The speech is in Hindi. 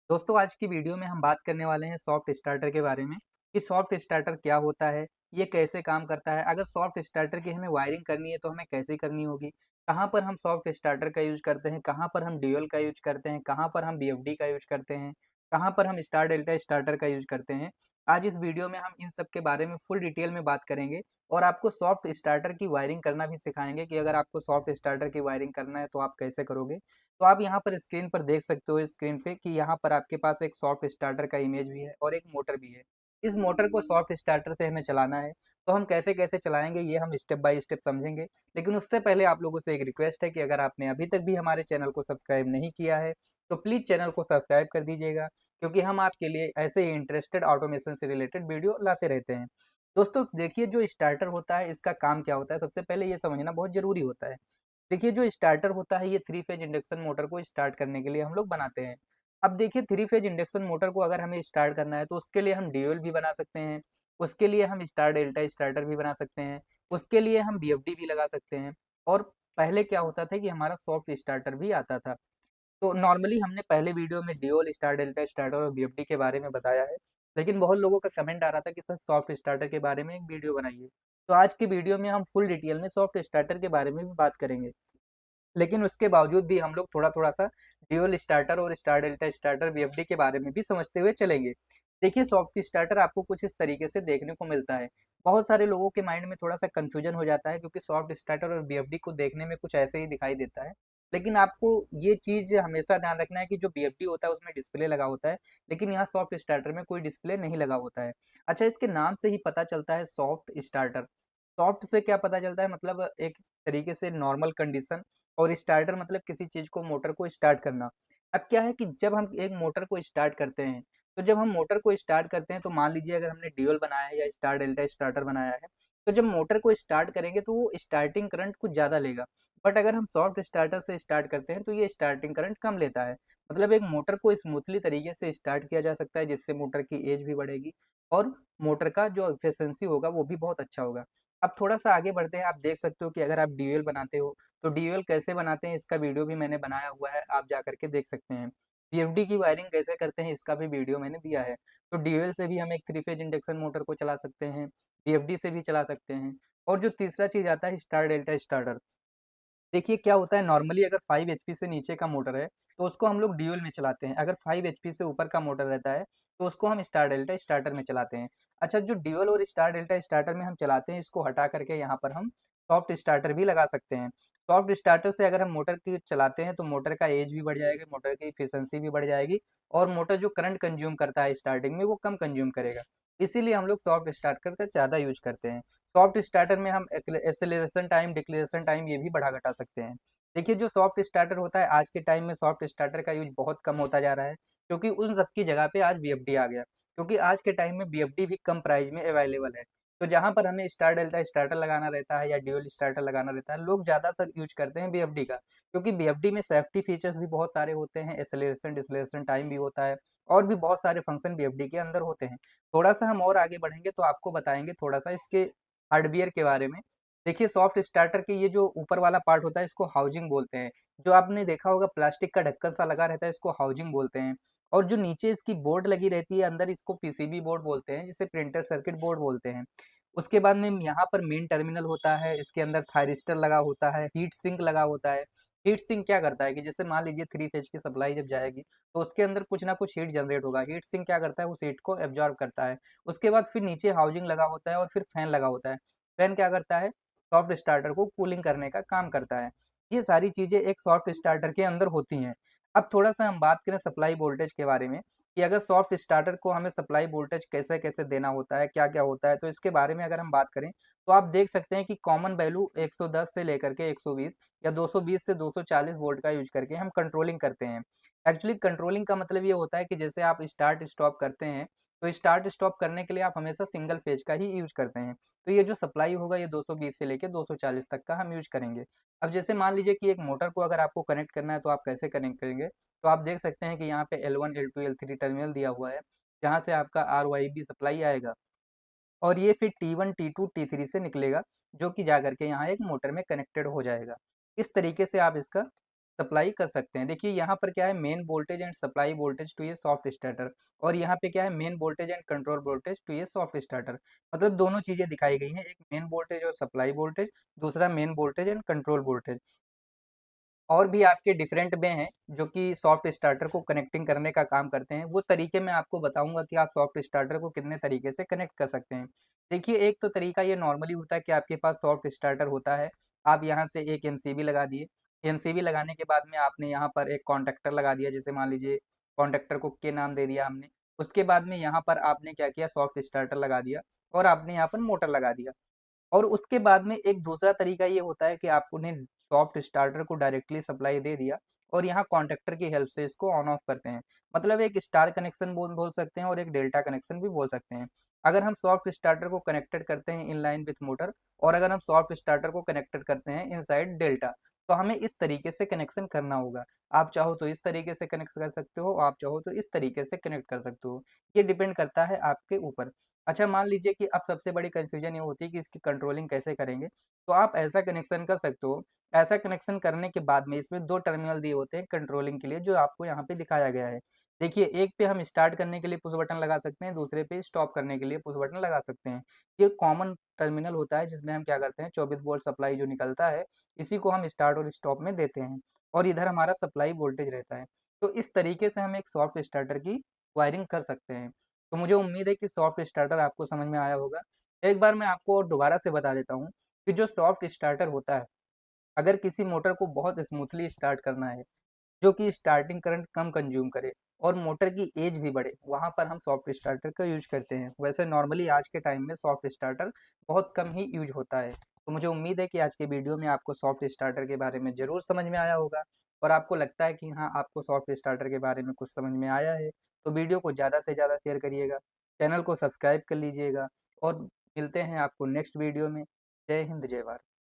दोस्तों आज की वीडियो में हम बात करने वाले हैं सॉफ्ट स्टार्टर के बारे में कि सॉफ्ट स्टार्टर क्या होता है, ये कैसे काम करता है, अगर सॉफ्ट स्टार्टर की हमें वायरिंग करनी है तो हमें कैसे करनी होगी, कहाँ पर हम सॉफ्ट स्टार्टर का यूज़ करते हैं, कहाँ पर हम ड्यूल का यूज़ करते हैं, कहाँ पर हम बीएफडी का यूज़ करते हैं, कहाँ पर हम स्टार डेल्टा स्टार्टर का यूज़ करते हैं। आज इस वीडियो में हम इन सब के बारे में फुल डिटेल में बात करेंगे और आपको सॉफ्ट स्टार्टर की वायरिंग करना भी सिखाएंगे कि अगर आपको सॉफ्ट स्टार्टर की वायरिंग करना है तो आप कैसे करोगे। तो आप यहाँ पर स्क्रीन पर देख सकते हो स्क्रीन पे कि यहाँ पर आपके पास एक सॉफ्ट स्टार्टर का इमेज भी है और एक मोटर भी है। इस मोटर को सॉफ्ट स्टार्टर से हमें चलाना है, तो हम कैसे-कैसे चलाएँगे ये हम स्टेप बाय स्टेप समझेंगे। लेकिन उससे पहले आप लोगों से एक रिक्वेस्ट है कि अगर आपने अभी तक भी हमारे चैनल को सब्सक्राइब नहीं किया है, तो प्लीज़ चैनल को सब्सक्राइब कर दीजिएगा, क्योंकि हम आपके लिए ऐसे ही इंटरेस्टेड ऑटोमेशन से रिलेटेड वीडियो लाते रहते हैं। दोस्तों देखिए जो स्टार्टर होता है इसका काम क्या होता है, सबसे पहले ये समझना बहुत ज़रूरी होता है। देखिए जो स्टार्टर होता है ये 3 फेज इंडक्शन मोटर को स्टार्ट करने के लिए हम लोग बनाते हैं। अब देखिए 3 फेज इंडक्शन मोटर को अगर हमें स्टार्ट करना है तो उसके लिए हम ड्यूल भी बना सकते हैं, उसके लिए हम स्टार डेल्टा स्टार्टर भी बना सकते हैं, उसके लिए हम बीएफडी भी लगा सकते हैं और पहले क्या होता था कि हमारा सॉफ्ट स्टार्टर भी आता था। तो नॉर्मली हमने पहले वीडियो में ड्यूल, स्टार डेल्टा स्टार्टर और बीएफडी के बारे में बताया है, लेकिन बहुत लोगों का कमेंट आ रहा था कि सर सॉफ्ट स्टार्टर के बारे में एक वीडियो बनाइए। तो आज की वीडियो में हम फुल डिटेल में सॉफ्ट स्टार्टर के बारे में भी बात करेंगे। लेकिन उसके बावजूद भी हम लोग थोड़ा-थोड़ा सा ड्यूल स्टार्टर और स्टार डेल्टा स्टार्टर बीएफडी के बारे में भी समझते हुए चलेंगे। देखिए सॉफ्ट स्टार्टर आपको कुछ इस तरीके से देखने को मिलता है। बहुत सारे लोगों के माइंड में थोड़ा-सा कन्फ्यूजन हो जाता है क्योंकि सॉफ्ट स्टार्टर और बीएफडी को देखने में कुछ ऐसे ही दिखाई देता है। लेकिन आपको ये चीज़ हमेशा ध्यान रखना है कि जो बीएफडी होता है उसमें डिस्प्ले लगा होता है, लेकिन यहाँ सॉफ्ट स्टार्टर में कोई डिस्प्ले नहीं लगा होता है। अच्छा इसके नाम से ही पता चलता है सॉफ्ट स्टार्टर। सॉफ्ट से क्या पता चलता है मतलब एक तरीके से नॉर्मल कंडीशन और स्टार्टर मतलब किसी चीज़ को मोटर को स्टार्ट करना। अब क्या है कि जब हम एक मोटर को स्टार्ट करते हैं, तो जब हम मोटर को स्टार्ट करते हैं तो मान लीजिए अगर हमने ड्यूल बनाया है या स्टार डेल्टा स्टार्टर बनाया है, तो जब मोटर को स्टार्ट करेंगे तो वो स्टार्टिंग करंट कुछ ज़्यादा लेगा। बट अगर हम सॉफ्ट स्टार्टर से स्टार्ट करते हैं तो ये स्टार्टिंग करंट कम लेता है। मतलब एक मोटर को स्मूथली तरीके से स्टार्ट किया जा सकता है जिससे मोटर की एज भी बढ़ेगी और मोटर का जो एफिशिएंसी होगा वो भी बहुत अच्छा होगा। अब थोड़ा-सा आगे बढ़ते हैं, आप देख सकते हो कि अगर आप ड्यूल बनाते हो तो ड्यूल कैसे बनाते हैं इसका वीडियो भी मैंने बनाया हुआ है, आप जाकर के देख सकते हैं। पीएफडी की वायरिंग कैसे करते हैं इसका भी वीडियो मैंने दिया है। तो ड्यूल से भी हम एक 3 फेज इंडक्शन मोटर को चला सकते हैं, पीएफडी से भी चला सकते हैं और जो तीसरा चीज़ आता है स्टार डेल्टा स्टार्टर। देखिए क्या होता है नॉर्मली अगर 5 एचपी से नीचे का मोटर है, तो उसको हम लोग ड्यूल में चलाते हैं। अगर 5 एचपी से ऊपर का मोटर रहता है, तो उसको हम स्टार डेल्टा स्टार्टर में चलाते हैं। अच्छा जो ड्यूल और स्टार डेल्टा स्टार्टर में हम चलाते हैं, इसको हटा करके यहाँ पर हम सॉफ्ट स्टार्टर भी लगा सकते हैं। सॉफ्ट स्टार्टर से अगर हम मोटर की चलाते हैं, तो मोटर का एज भी बढ़ जाएगा, मोटर की एफिशिएंसी भी बढ़ जाएगी और मोटर जो करंट कंज़्यूम करता है स्टार्टिंग में, वो कम कंज़्यूम करेगा। इसीलिए हम लोग सॉफ्ट स्टार्टर का ज़्यादा यूज़ करते हैं। सॉफ्ट स्टार्टर में हम एक्सेलरेशन टाइम, डिक्लेरेशन टाइम ये भी बढ़ा-घटा सकते हैं। देखिए जो सॉफ्ट स्टार्टर होता है आज के टाइम में सॉफ्ट स्टार्टर का यूज़ बहुत कम होता जा रहा है, क्योंकि उन सब की जगह पे आज बीएफडी आ गया। क्योंकि आज के टाइम में बीएफडी भी कम प्राइस में अवेलेबल है। तो जहाँ पर हमें स्टार डेल्टा स्टार्टर लगाना रहता है या ड्यूल स्टार्टर लगाना रहता है, लोग ज़्यादातर यूज़ करते हैं बीएफडी का। क्योंकि बीएफडी में सेफ्टी फीचर्स भी बहुत सारे होते हैं, एक्सेलरेशन, डिसेलेरेशन टाइम भी होता है और भी बहुत सारे फंक्शन बीएफडी के अंदर होते हैं। थोड़ा-सा हम और आगे बढ़ेंगे तो आपको बताएँगे थोड़ा-सा इसके हार्डवेयर के बारे में। देखिए सॉफ्ट स्टार्टर के ये जो ऊपर वाला पार्ट होता है इसको हाउजिंग बोलते हैं। जो आपने देखा होगा प्लास्टिक का ढक्कन सा लगा रहता है इसको हाउजिंग बोलते हैं। और जो नीचे इसकी बोर्ड लगी रहती है अंदर इसको पीसीबी बोर्ड बोलते हैं, जिसे प्रिंटेड सर्किट बोर्ड बोलते हैं। उसके बाद में यहाँ पर मेन टर्मिनल होता है, इसके अंदर थायरिस्टर लगा होता है, हीट सिंक लगा होता है। हीट सिंक क्या करता है कि जैसे मान लीजिए 3 फेज की सप्लाई जब जाएगी, तो उसके अंदर कुछ ना कुछ हीट जनरेट होगा। हीट सिंक क्या करता है उस हीट को एब्ज़ॉर्ब करता है। उसके बाद फिर नीचे हाउजिंग लगा होता है और फिर फैन लगा होता है। फैन क्या करता है सॉफ्ट स्टार्टर को कूलिंग करने का काम करता है। ये सारी चीज़ें एक सॉफ्ट स्टार्टर के अंदर होती हैं। अब थोड़ा-सा हम बात करें सप्लाई वोल्टेज के बारे में, कि अगर सॉफ्ट स्टार्टर को हमें सप्लाई वोल्टेज कैसे-कैसे देना होता है, क्या-क्या होता है, तो इसके बारे में अगर हम बात करें, तो आप देख सकते हैं कि कॉमन वैल्यू 110 से लेकर के 120 या 220 से 240 वोल्ट का यूज़ करके हम कंट्रोलिंग करते हैं। एक्चुअली कंट्रोलिंग का मतलब ये होता है कि जैसे आप स्टार्ट स्टॉप करते हैं, तो स्टार्ट स्टॉप करने के लिए आप हमेशा सिंगल फेज का ही यूज़ करते हैं। तो ये जो सप्लाई होगा ये 220 से लेके 240 तक का हम यूज़ करेंगे। अब जैसे मान लीजिए कि एक मोटर को अगर आपको कनेक्ट करना है तो आप कैसे कनेक्ट करेंगे? तो आप देख सकते हैं कि यहाँ पे L1, L2, L3 टर्मिनल दिया हुआ है, जहाँ से आपका आरवाईबी सप्लाई आएगा और ये फिर T1, T2, T3 से निकलेगा, जो कि जाकर के यहाँ एक मोटर में कनेक्टेड हो जाएगा। इस तरीके से आप इसका सप्लाई कर सकते हैं। देखिए यहाँ पर क्या है, main voltage and supply voltage to ये सॉफ्ट स्टार्टर, और यहाँ पे क्या है, main voltage and control voltage to ये सॉफ्ट स्टार्टर। मतलब दोनों चीज़ें दिखाई गई हैं, एक मेन वोल्टेज और सप्लाई वोल्टेज, दूसरा main voltage and control voltage. और भी आपके डिफरेंट वे हैं जो कि सॉफ्ट स्टार्टर को कनेक्टिंग करने का काम करते हैं। वो तरीके मैं आपको बताऊँगा कि आप सॉफ्ट स्टार्टर को कितने तरीके से कनेक्ट कर सकते हैं। देखिए एक तो तरीका ये नॉर्मली होता है कि आपके पास सॉफ्ट स्टार्टर होता है, आप यहाँ से एक एमसीबी लगा दिए। एमसीबी लगाने के बाद में आपने यहाँ पर एक कॉन्टैक्टर लगा दिया, जैसे मान लीजिए कॉन्टैक्टर को के नाम दे दिया हमने। उसके बाद में यहाँ पर आपने क्या किया, सॉफ्ट स्टार्टर लगा दिया और आपने यहाँ पर मोटर लगा दिया। और उसके बाद में एक दूसरा तरीका ये होता है कि आपने सॉफ्ट स्टार्टर को डायरेक्टली सप्लाई दे दिया और यहाँ कॉन्टैक्टर की हेल्प से इसको ऑन ऑफ करते हैं। मतलब एक स्टार कनेक्शन बोल बोल सकते हैं और एक डेल्टा कनेक्शन भी बोल सकते हैं। अगर हम सॉफ्ट स्टार्टर को कनेक्टेड करते हैं इन लाइन विथ मोटर, और अगर हम सॉफ्ट स्टार्टर को कनेक्टेड करते हैं इनसाइड डेल्टा, तो हमें इस तरीके से कनेक्शन करना होगा। आप चाहो तो इस तरीके से कनेक्ट कर सकते हो, आप चाहो तो इस तरीके से कनेक्ट कर सकते हो। ये डिपेंड करता है आपके ऊपर। अच्छा मान लीजिए कि अब सबसे बड़ी कन्फ्यूजन ये होती है कि इसकी कंट्रोलिंग कैसे करेंगे, तो आप ऐसा कनेक्शन कर सकते हो। ऐसा कनेक्शन करने के बाद में इसमें 2 टर्मिनल दिए होते हैं कंट्रोलिंग के लिए, जो आपको यहाँ पे दिखाया गया है। देखिए एक पे हम स्टार्ट करने के लिए पुश बटन लगा सकते हैं, दूसरे पे स्टॉप करने के लिए पुश बटन लगा सकते हैं। ये कॉमन टर्मिनल होता है जिसमें हम क्या करते हैं, 24 वोल्ट सप्लाई जो निकलता है, इसी को हम स्टार्ट और स्टॉप में देते हैं और इधर हमारा सप्लाई वोल्टेज रहता है। तो इस तरीके से हम एक सॉफ्ट स्टार्टर की वायरिंग कर सकते हैं। तो मुझे उम्मीद है कि सॉफ्ट स्टार्टर आपको समझ में आया होगा। एक बार मैं आपको और दोबारा से बता देता हूँ कि जो सॉफ्ट स्टार्टर होता है, अगर किसी मोटर को बहुत स्मूथली स्टार्ट करना है, जो कि स्टार्टिंग करंट कम कंज्यूम करे और मोटर की एज भी बढ़े, वहाँ पर हम सॉफ्ट स्टार्टर का यूज करते हैं। वैसे नॉर्मली आज के टाइम में सॉफ्ट स्टार्टर बहुत कम ही यूज होता है। तो मुझे उम्मीद है कि आज के वीडियो में आपको सॉफ्ट स्टार्टर के बारे में ज़रूर समझ में आया होगा, और आपको लगता है कि हाँ, आपको सॉफ्ट स्टार्टर के बारे में कुछ समझ में आया है, तो वीडियो को ज़्यादा से ज़्यादा शेयर करिएगा, चैनल को सब्सक्राइब कर लीजिएगा, और मिलते हैं आपको नेक्स्ट वीडियो में। जय हिंद, जय भारत।